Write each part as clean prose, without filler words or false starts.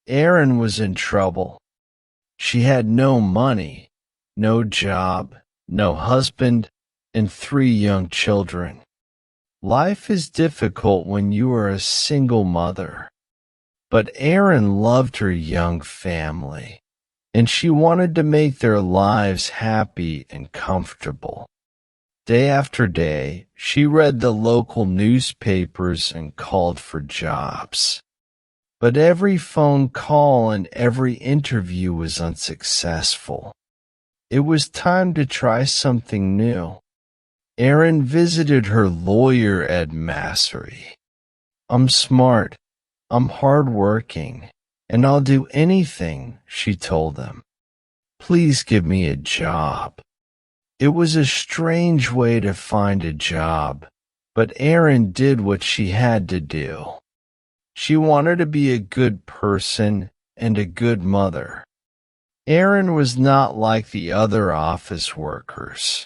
Erin was in trouble. She had no money, no job, no husband, and 3 young children. Life is difficult when you are a single mother. But Erin loved her young family, and she wanted to make their lives happy and comfortable. Day after day, she read the local newspapers and called for jobs. But every phone call and every interview was unsuccessful. It was time to try something new. Erin visited her lawyer, Ed Massery. "I'm smart, I'm hardworking, and I'll do anything," she told him. "Please give me a job." It was a strange way to find a job, but Erin did what she had to do. She wanted to be a good person and a good mother. Erin was not like the other office workers.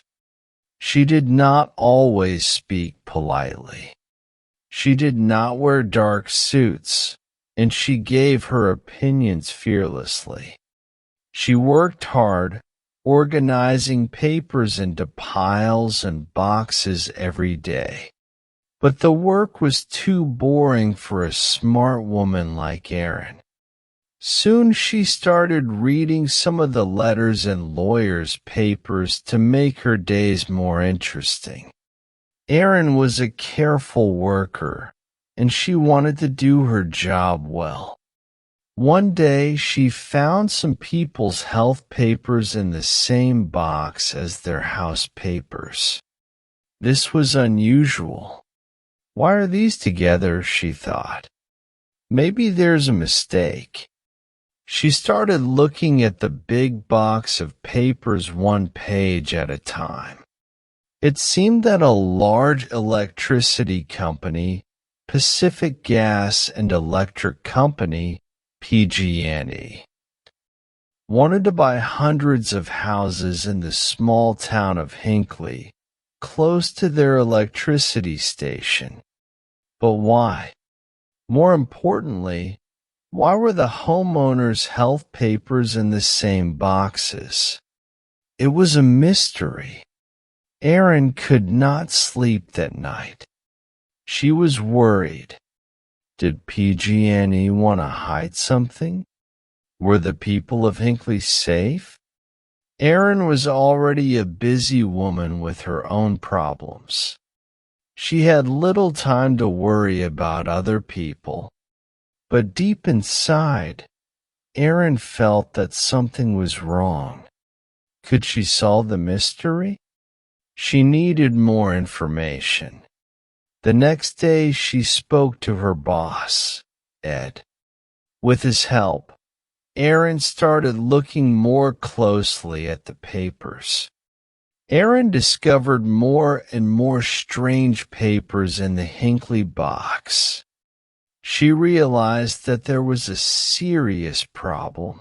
She did not always speak politely. She did not wear dark suits, and she gave her opinions fearlessly. She worked hard, organizing papers into piles and boxes every day. But the work was too boring for a smart woman like Erin. Soon she started reading some of the letters in lawyers' papers to make her days more interesting. Erin was a careful worker, and she wanted to do her job well. One day she found some people's health papers in the same box as their house papers. This was unusual. "Why are these together?" she thought. "Maybe there's a mistake." She started looking at the big box of papers one page at a time. It seemed that a large electricity company, Pacific Gas and Electric Company, PG&E, wanted to buy hundreds of houses in the small town of Hinckley, close to their electricity station. But why? More importantly, why were the homeowners' health papers in the same boxes? It was a mystery. Erin could not sleep that night. She was worried. Did PG&E want to hide something? Were the people of Hinckley safe? Erin was already a busy woman with her own problems. She had little time to worry about other people. But deep inside, Erin felt that something was wrong. Could she solve the mystery? She needed more information. The next day she spoke to her boss, Ed. With his help, Erin started looking more closely at the papers. Erin discovered more and more strange papers in the Hinckley box. She realized that there was a serious problem.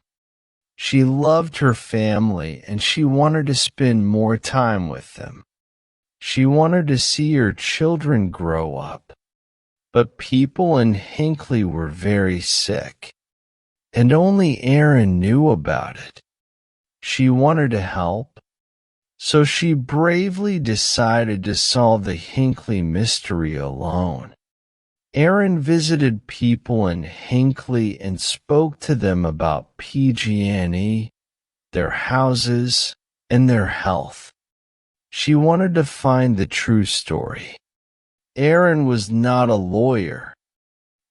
She loved her family and she wanted to spend more time with them. She wanted to see her children grow up. But people in Hinckley were very sick, and only Erin knew about it. She wanted to help, so she bravely decided to solve the Hinckley mystery alone. Erin visited people in Hinckley and spoke to them about PG&E, their houses, and their health. She wanted to find the true story. Erin was not a lawyer.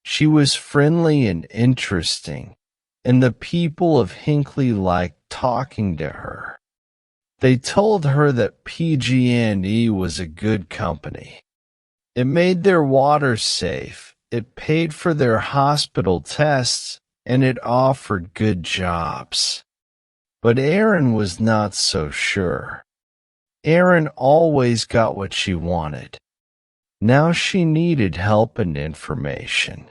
She was friendly and interesting, and the people of Hinckley liked talking to her. They told her that PG&E was a good company. It made their water safe, it paid for their hospital tests, and it offered good jobs. But Erin was not so sure. Erin always got what she wanted. Now she needed help and information.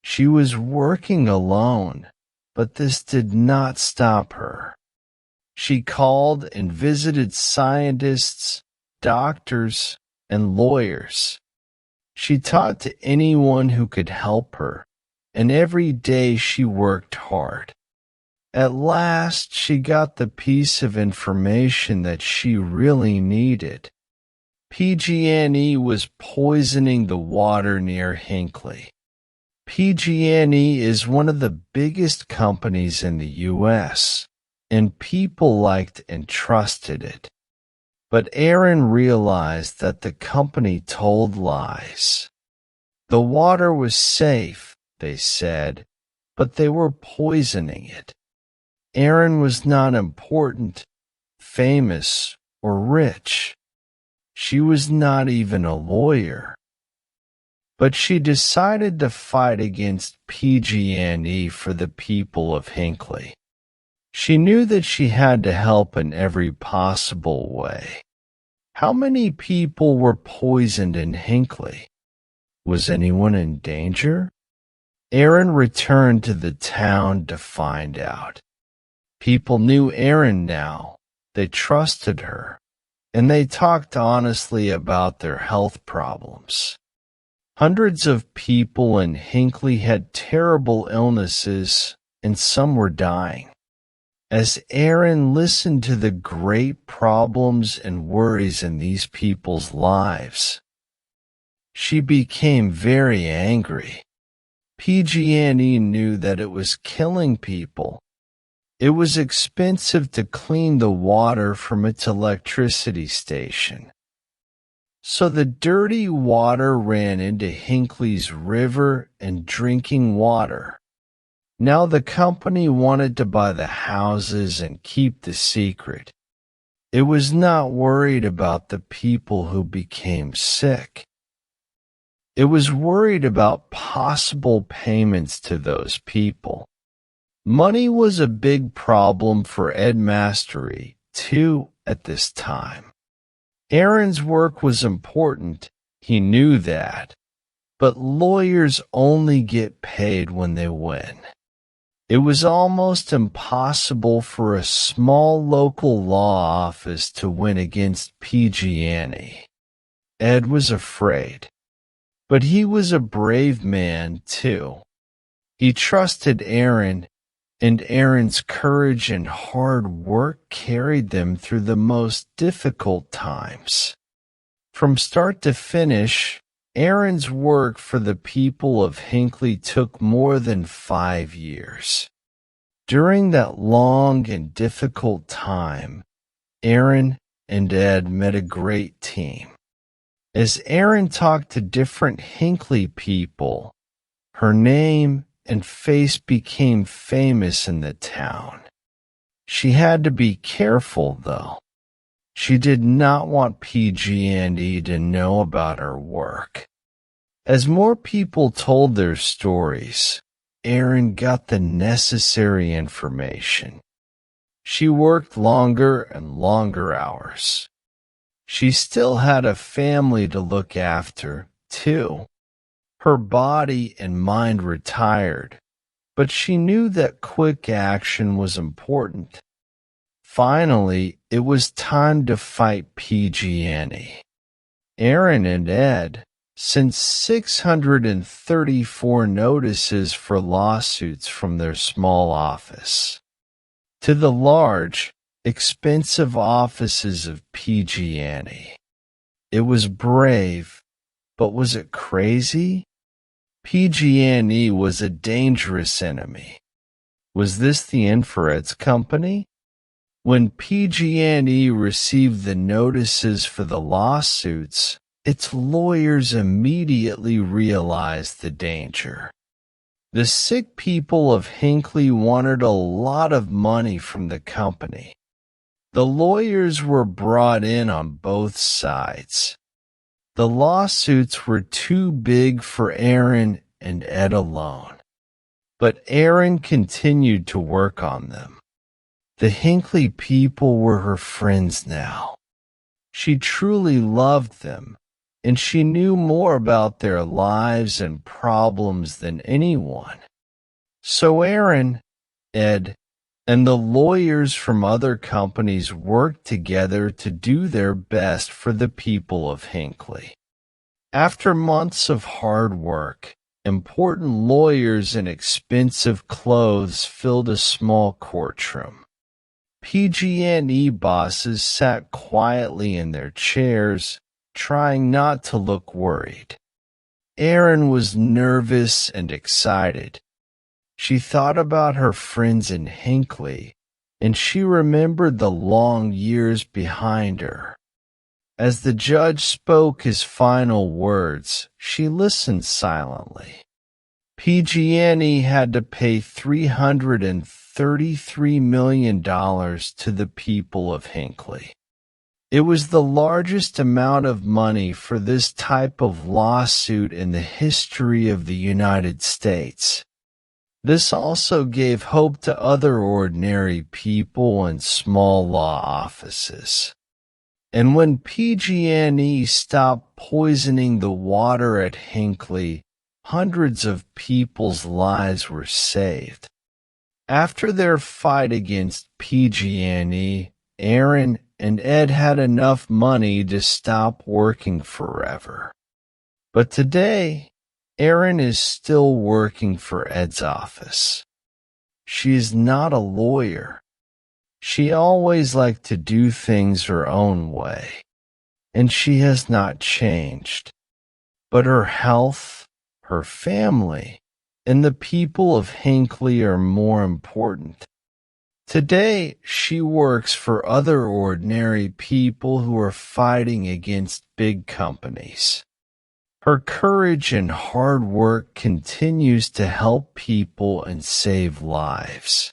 She was working alone, but this did not stop her. She called and visited scientists, doctors, and lawyers. She talked to anyone who could help her, and every day she worked hard. At last, she got the piece of information that she really needed. PG&E was poisoning the water near Hinckley. PG&E is one of the biggest companies in the U.S., and people liked and trusted it. But Aaron realized that the company told lies. The water was safe, they said, but they were poisoning it. Aaron was not important, famous, or rich. She was not even a lawyer. But she decided to fight against PG&E for the people of Hinckley. She knew that she had to help in every possible way. How many people were poisoned in Hinckley? Was anyone in danger? Aaron returned to the town to find out. People knew Aaron now. They trusted her, and they talked honestly about their health problems. Hundreds of people in Hinckley had terrible illnesses, and some were dying. As Aaron listened to the great problems and worries in these people's lives, she became very angry. PG&E knew that it was killing people. It was expensive to clean the water from its electricity station. So the dirty water ran into Hinckley's river and drinking water. Now the company wanted to buy the houses and keep the secret. It was not worried about the people who became sick. It was worried about possible payments to those people. Money was a big problem for Ed Mastery, too, at this time. Aaron's work was important, he knew that, but lawyers only get paid when they win. It was almost impossible for a small local law office to win against PG&E. Ed was afraid, but he was a brave man, too. He trusted Aaron, and Aaron's courage and hard work carried them through the most difficult times. From start to finish, Aaron's work for the people of Hinckley took more than 5 years. During that long and difficult time, Aaron and Ed met a great team. As Aaron talked to different Hinckley people, her name and face became famous in the town. She had to be careful, though. She did not want PG&E to know about her work. As more people told their stories, Aaron got the necessary information. She worked longer and longer hours. She still had a family to look after, too. Her body and mind were tired, but she knew that quick action was important. Finally, it was time to fight PG&E. Aaron and Ed sent 634 notices for lawsuits from their small office to the large, expensive offices of PG&E. It was brave, but was it crazy? PG&E was a dangerous enemy. Was this the end for its company? When PG&E received the notices for the lawsuits, its lawyers immediately realized the danger. The sick people of Hinckley wanted a lot of money from the company. The lawyers were brought in on both sides. The lawsuits were too big for Aaron and Ed alone, but Aaron continued to work on them. The Hinckley people were her friends now. She truly loved them, and she knew more about their lives and problems than anyone. So Aaron, Ed, and the lawyers from other companies worked together to do their best for the people of Hinckley. After months of hard work, Important lawyers in expensive clothes filled a small courtroom. PG&E bosses sat quietly in their chairs, trying not to look worried. Erin was nervous and excited. She thought about her friends in Hinckley, and she remembered the long years behind her. As the judge spoke his final words, she listened silently. PG&E had to pay $333 million to the people of Hinckley. It was the largest amount of money for this type of lawsuit in the history of the United States. This also gave hope to other ordinary people in small law offices. And when PG&E stopped poisoning the water at Hinckley, hundreds of people's lives were saved. After their fight against PG&E, Erin and Ed had enough money to stop working forever. But today, Erin is still working for Ed's office. She is not a lawyer. She always liked to do things her own way, and she has not changed. But her health, her family, and the people of Hinckley are more important. Today, she works for other ordinary people who are fighting against big companies. Her courage and hard work continues to help people and save lives.